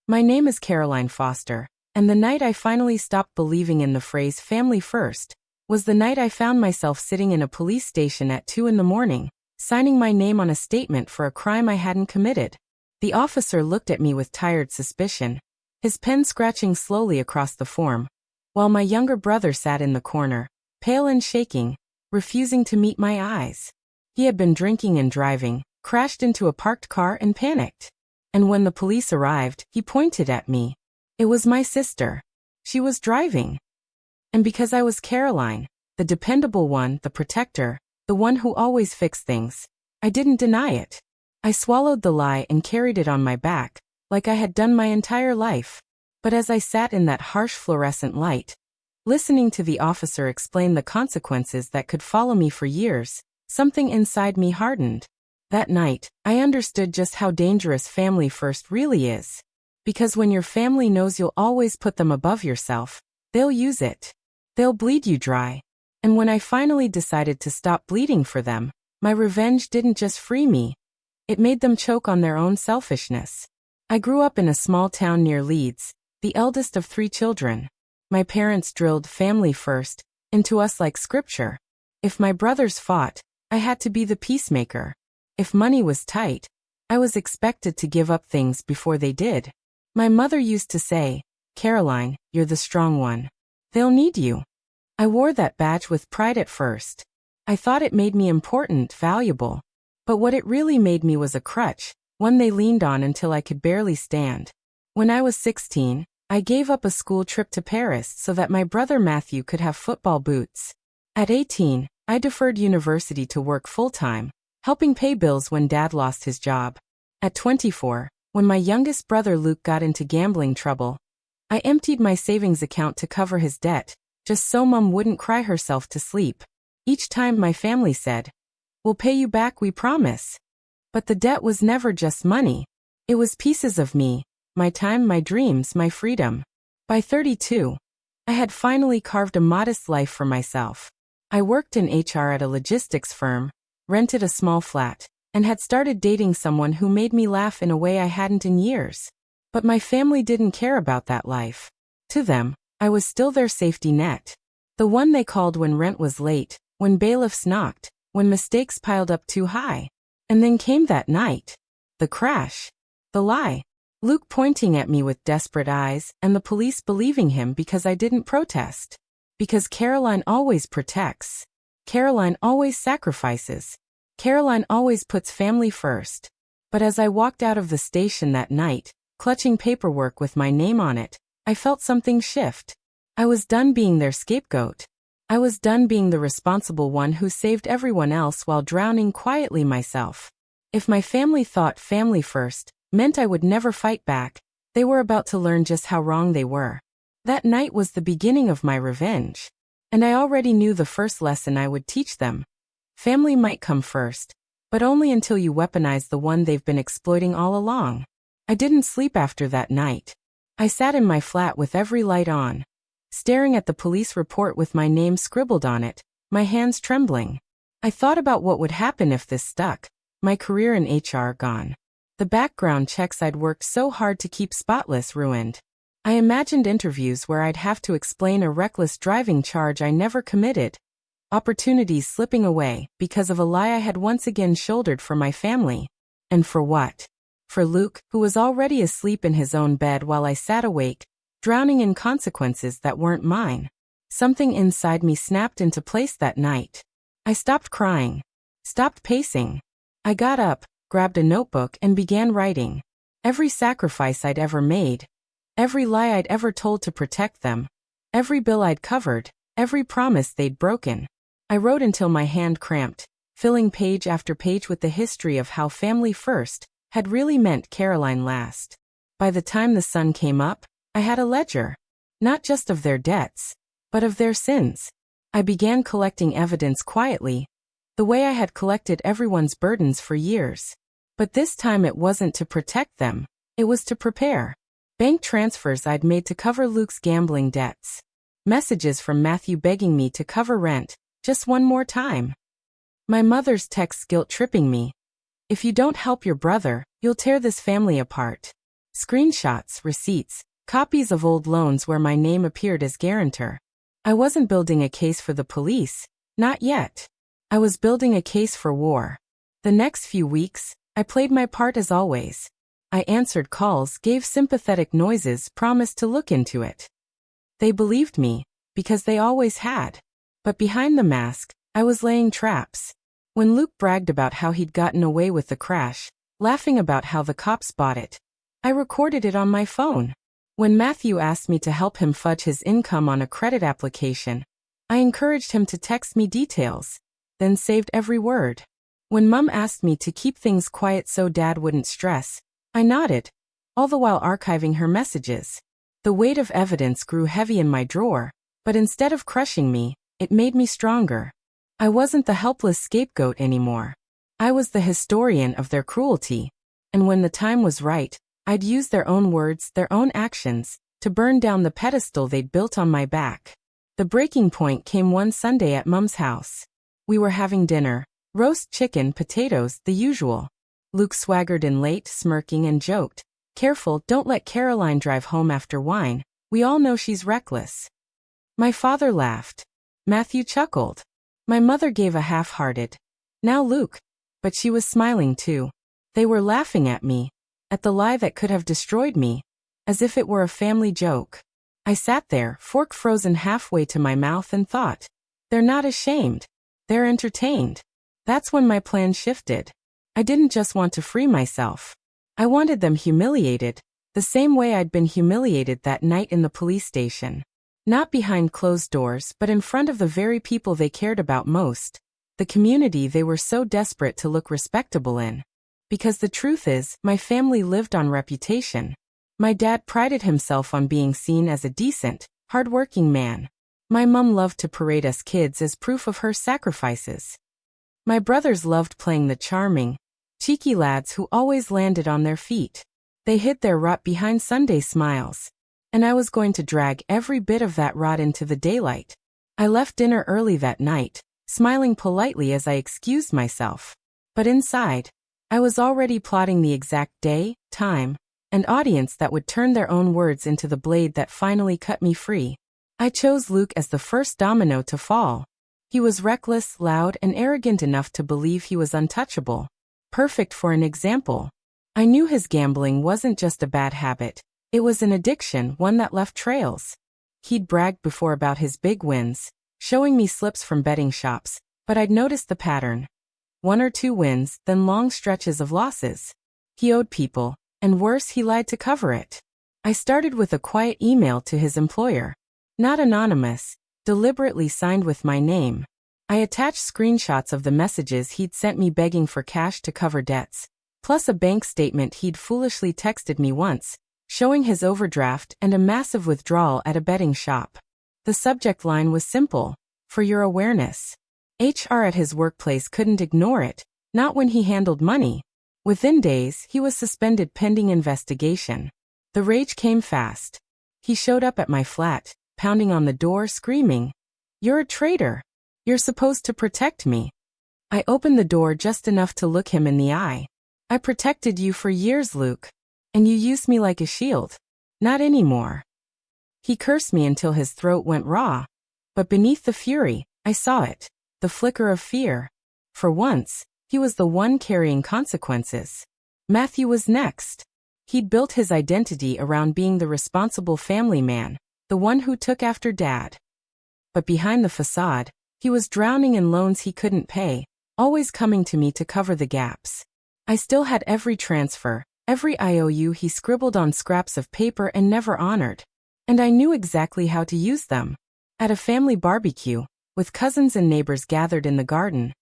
My name is Caroline Foster, and the night I finally stopped believing in the phrase family first was the night I found myself sitting in a police station at 2 in the morning, signing my name on a statement for a crime I hadn't committed. The officer looked at me with tired suspicion, his pen scratching slowly across the form, while my younger brother sat in the corner, pale and shaking, refusing to meet my eyes. He had been drinking and driving, crashed into a parked car and panicked. And when the police arrived, he pointed at me. It was my sister. She was driving. And because I was Caroline, the dependable one, the protector, the one who always fixed things, I didn't deny it. I swallowed the lie and carried it on my back, like I had done my entire life. But as I sat in that harsh fluorescent light, listening to the officer explain the consequences that could follow me for years, something inside me hardened. That night, I understood just how dangerous family first really is. Because when your family knows you'll always put them above yourself, they'll use it. They'll bleed you dry. And when I finally decided to stop bleeding for them, my revenge didn't just free me. It made them choke on their own selfishness. I grew up in a small town near Leeds, the eldest of 3 children. My parents drilled family first into us like scripture. If my brothers fought, I had to be the peacemaker. If money was tight, I was expected to give up things before they did. My mother used to say, "Caroline, you're the strong one. They'll need you." I wore that badge with pride at first. I thought it made me important, valuable. But what it really made me was a crutch, one they leaned on until I could barely stand. When I was 16, I gave up a school trip to Paris so that my brother Matthew could have football boots. At 18, I deferred university to work full-time, helping pay bills when Dad lost his job. At 24, when my youngest brother Luke got into gambling trouble, I emptied my savings account to cover his debt, just so Mum wouldn't cry herself to sleep. Each time my family said, "We'll pay you back, we promise." But the debt was never just money. It was pieces of me, my time, my dreams, my freedom. By 32, I had finally carved a modest life for myself. I worked in HR at a logistics firm, rented a small flat, and had started dating someone who made me laugh in a way I hadn't in years. But my family didn't care about that life. To them, I was still their safety net. The one they called when rent was late, when bailiffs knocked, when mistakes piled up too high. And then came that night. The crash. The lie. Luke pointing at me with desperate eyes, and the police believing him because I didn't protest. Because Caroline always protects. Caroline always sacrifices. Caroline always puts family first. But as I walked out of the station that night, clutching paperwork with my name on it, I felt something shift. I was done being their scapegoat. I was done being the responsible one who saved everyone else while drowning quietly myself. If my family thought family first meant I would never fight back, they were about to learn just how wrong they were. That night was the beginning of my revenge. And I already knew the first lesson I would teach them. Family might come first, but only until you weaponize the one they've been exploiting all along. I didn't sleep after that night. I sat in my flat with every light on, staring at the police report with my name scribbled on it, my hands trembling. I thought about what would happen if this stuck, my career in HR gone. The background checks I'd worked so hard to keep spotless ruined. I imagined interviews where I'd have to explain a reckless driving charge I never committed. Opportunities slipping away because of a lie I had once again shouldered for my family. And for what? For Luke, who was already asleep in his own bed while I sat awake, drowning in consequences that weren't mine. Something inside me snapped into place that night. I stopped crying. Stopped pacing. I got up, grabbed a notebook and began writing. Every sacrifice I'd ever made. Every lie I'd ever told to protect them. Every bill I'd covered. Every promise they'd broken. I wrote until my hand cramped, filling page after page with the history of how family first had really meant Caroline last. By the time the sun came up, I had a ledger. Not just of their debts, but of their sins. I began collecting evidence quietly, the way I had collected everyone's burdens for years. But this time it wasn't to protect them, it was to prepare. Bank transfers I'd made to cover Luke's gambling debts. Messages from Matthew begging me to cover rent, just one more time. My mother's texts guilt-tripping me. "If you don't help your brother, you'll tear this family apart. Screenshots, receipts, copies of old loans where my name appeared as guarantor. I wasn't building a case for the police, not yet. I was building a case for war. The next few weeks, I played my part as always. I answered calls, gave sympathetic noises, promised to look into it. They believed me, because they always had. But behind the mask, I was laying traps. When Luke bragged about how he'd gotten away with the crash, laughing about how the cops bought it, I recorded it on my phone. When Matthew asked me to help him fudge his income on a credit application, I encouraged him to text me details, then saved every word. When Mum asked me to keep things quiet so Dad wouldn't stress, I nodded, all the while archiving her messages. The weight of evidence grew heavy in my drawer, but instead of crushing me, it made me stronger. I wasn't the helpless scapegoat anymore. I was the historian of their cruelty, and when the time was right, I'd use their own words, their own actions, to burn down the pedestal they'd built on my back. The breaking point came one Sunday at Mum's house. We were having dinner, roast chicken, potatoes, the usual. Luke swaggered in late, smirking, and joked, "Careful, don't let Caroline drive home after wine. We all know she's reckless." My father laughed. Matthew chuckled. My mother gave a half-hearted, "Now Luke," but she was smiling too. They were laughing at me, at the lie that could have destroyed me, as if it were a family joke. I sat there, fork frozen halfway to my mouth, and thought, they're not ashamed. They're entertained. That's when my plan shifted. I didn't just want to free myself. I wanted them humiliated, the same way I'd been humiliated that night in the police station. Not behind closed doors, but in front of the very people they cared about most, the community they were so desperate to look respectable in. Because the truth is, my family lived on reputation. My dad prided himself on being seen as a decent, hard-working man. My mum loved to parade us kids as proof of her sacrifices. My brothers loved playing the charming, cheeky lads who always landed on their feet. They hid their rot behind Sunday smiles. And I was going to drag every bit of that rot into the daylight. I left dinner early that night, smiling politely as I excused myself. But inside, I was already plotting the exact day, time, and audience that would turn their own words into the blade that finally cut me free. I chose Luke as the first domino to fall. He was reckless, loud, and arrogant enough to believe he was untouchable. Perfect for an example. I knew his gambling wasn't just a bad habit. It was an addiction, one that left trails. He'd bragged before about his big wins, showing me slips from betting shops, but I'd noticed the pattern. 1 or 2 wins, then long stretches of losses. He owed people, and worse, he lied to cover it. I started with a quiet email to his employer. Not anonymous, deliberately signed with my name. I attached screenshots of the messages he'd sent me begging for cash to cover debts, plus a bank statement he'd foolishly texted me once, showing his overdraft and a massive withdrawal at a betting shop. The subject line was simple, "For your awareness." HR at his workplace couldn't ignore it, not when he handled money. Within days, he was suspended pending investigation. The rage came fast. He showed up at my flat, pounding on the door, screaming, "You're a traitor. You're supposed to protect me." I opened the door just enough to look him in the eye. "I protected you for years, Luke. And you used me like a shield. Not anymore." He cursed me until his throat went raw. But beneath the fury, I saw it. The flicker of fear. For once, he was the one carrying consequences. Matthew was next. He'd built his identity around being the responsible family man, the one who took after Dad. But behind the facade, he was drowning in loans he couldn't pay, always coming to me to cover the gaps. I still had every transfer, every IOU he scribbled on scraps of paper and never honored. And I knew exactly how to use them. At a family barbecue, with cousins and neighbors gathered in the garden,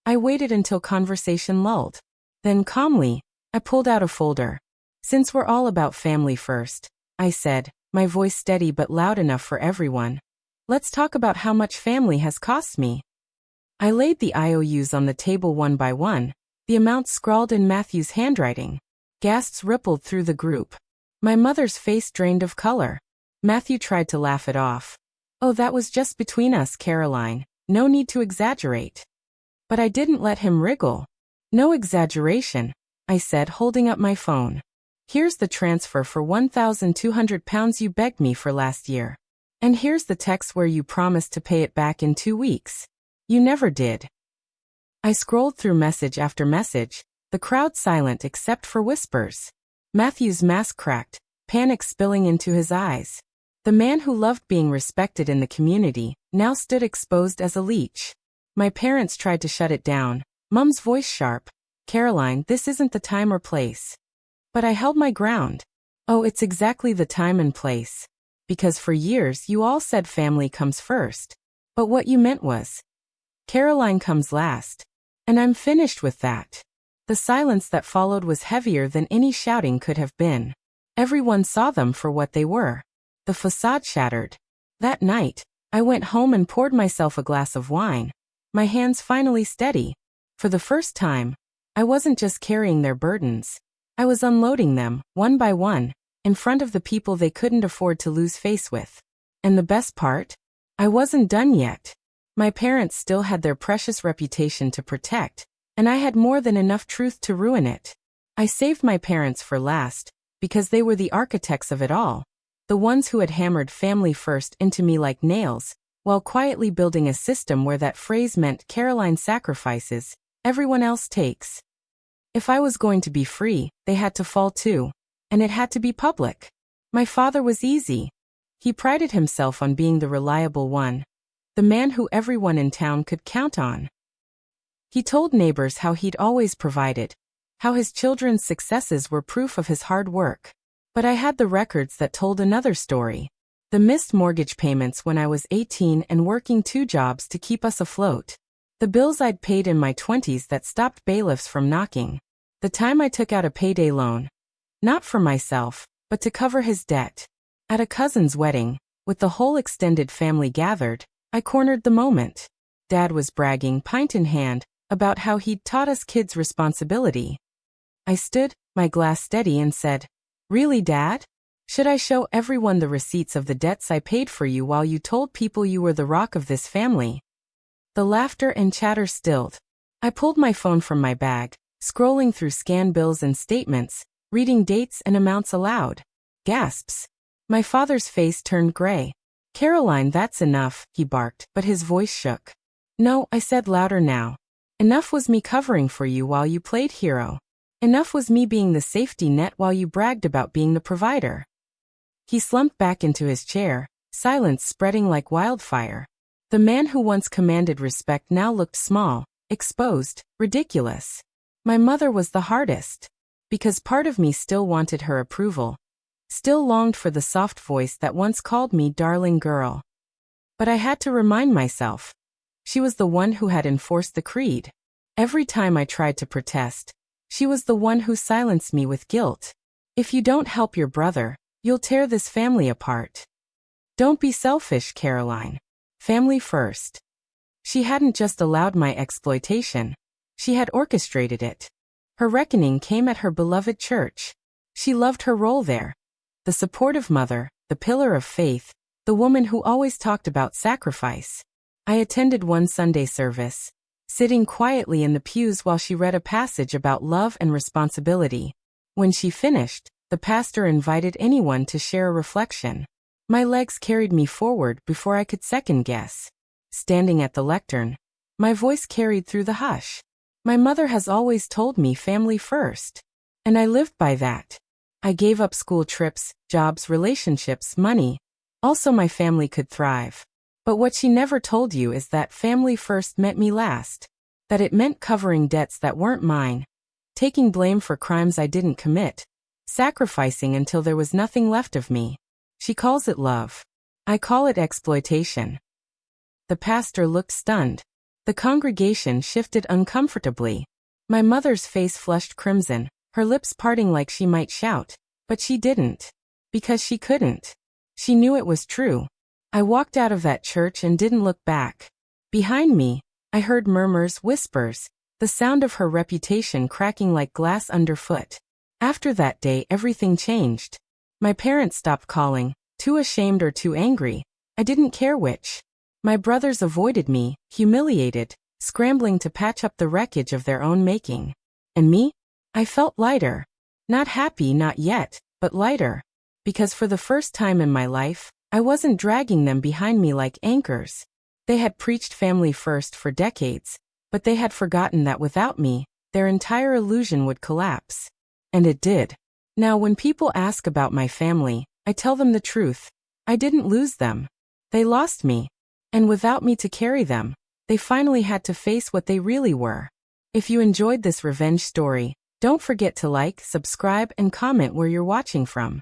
I waited until conversation lulled. Then calmly, I pulled out a folder. "Since we're all about family first," I said, my voice steady but loud enough for everyone, "let's talk about how much family has cost me." I laid the IOUs on the table one by one, the amounts scrawled in Matthew's handwriting. Gasps rippled through the group. My mother's face drained of color. Matthew tried to laugh it off. "Oh, that was just between us, Caroline. No need to exaggerate." But I didn't let him wriggle. "No exaggeration," I said, holding up my phone. Here's the transfer for £1,200 you begged me for last year. And here's the text where you promised to pay it back in 2 weeks. You never did. I scrolled through message after message, the crowd silent except for whispers. Matthew's mask cracked, panic spilling into his eyes. The man who loved being respected in the community now stood exposed as a leech. My parents tried to shut it down, Mum's voice sharp. Caroline, this isn't the time or place. But I held my ground. Oh, it's exactly the time and place. Because for years you all said family comes first. But what you meant was, Caroline comes last. And I'm finished with that. The silence that followed was heavier than any shouting could have been. Everyone saw them for what they were. The facade shattered. That night, I went home and poured myself a glass of wine. My hands finally steady. For the first time, I wasn't just carrying their burdens. I was unloading them, one by one, in front of the people they couldn't afford to lose face with. And the best part? I wasn't done yet. My parents still had their precious reputation to protect, and I had more than enough truth to ruin it. I saved my parents for last, because they were the architects of it all, the ones who had hammered family first into me like nails, while quietly building a system where that phrase meant Caroline sacrifices, everyone else takes. If I was going to be free, they had to fall too, and it had to be public. My father was easy. He prided himself on being the reliable one, the man who everyone in town could count on. He told neighbors how he'd always provided, how his children's successes were proof of his hard work. But I had the records that told another story. The missed mortgage payments when I was 18 and working 2 jobs to keep us afloat. The bills I'd paid in my 20s that stopped bailiffs from knocking. The time I took out a payday loan. Not for myself, but to cover his debt. At a cousin's wedding, with the whole extended family gathered, I cornered the moment. Dad was bragging, pint in hand, about how he'd taught us kids responsibility. I stood, my glass steady, and said, "Really, Dad? Should I show everyone the receipts of the debts I paid for you while you told people you were the rock of this family?" The laughter and chatter stilled. I pulled my phone from my bag, scrolling through scan bills and statements, reading dates and amounts aloud. Gasps. My father's face turned gray. "Caroline, that's enough," he barked, but his voice shook. "No," I said louder now. "Enough was me covering for you while you played hero. Enough was me being the safety net while you bragged about being the provider." He slumped back into his chair, silence spreading like wildfire. The man who once commanded respect now looked small, exposed, ridiculous. My mother was the hardest. Because part of me still wanted her approval. Still longed for the soft voice that once called me darling girl. But I had to remind myself. She was the one who had enforced the creed. Every time I tried to protest, she was the one who silenced me with guilt. "If you don't help your brother, you'll tear this family apart. Don't be selfish, Caroline. Family first." She hadn't just allowed my exploitation. She had orchestrated it. Her reckoning came at her beloved church. She loved her role there. The supportive mother, the pillar of faith, the woman who always talked about sacrifice. I attended one Sunday service, sitting quietly in the pews while she read a passage about love and responsibility. When she finished, the pastor invited anyone to share a reflection. My legs carried me forward before I could second guess. Standing at the lectern, my voice carried through the hush. My mother has always told me family first. And I lived by that. I gave up school trips, jobs, relationships, money. Also my family could thrive. But what she never told you is that family first meant me last. That it meant covering debts that weren't mine. Taking blame for crimes I didn't commit. Sacrificing until there was nothing left of me. She calls it love. I call it exploitation. The pastor looked stunned. The congregation shifted uncomfortably. My mother's face flushed crimson, her lips parting like she might shout. But she didn't. Because she couldn't. She knew it was true. I walked out of that church and didn't look back. Behind me, I heard murmurs, whispers, the sound of her reputation cracking like glass underfoot. After that day, everything changed. My parents stopped calling, too ashamed or too angry. I didn't care which. My brothers avoided me, humiliated, scrambling to patch up the wreckage of their own making. And me? I felt lighter. Not happy, not yet, but lighter. Because for the first time in my life, I wasn't dragging them behind me like anchors. They had preached family first for decades, but they had forgotten that without me, their entire illusion would collapse. And it did. Now, when people ask about my family, I tell them the truth. I didn't lose them. They lost me. And without me to carry them, they finally had to face what they really were. If you enjoyed this revenge story, don't forget to like, subscribe, and comment where you're watching from.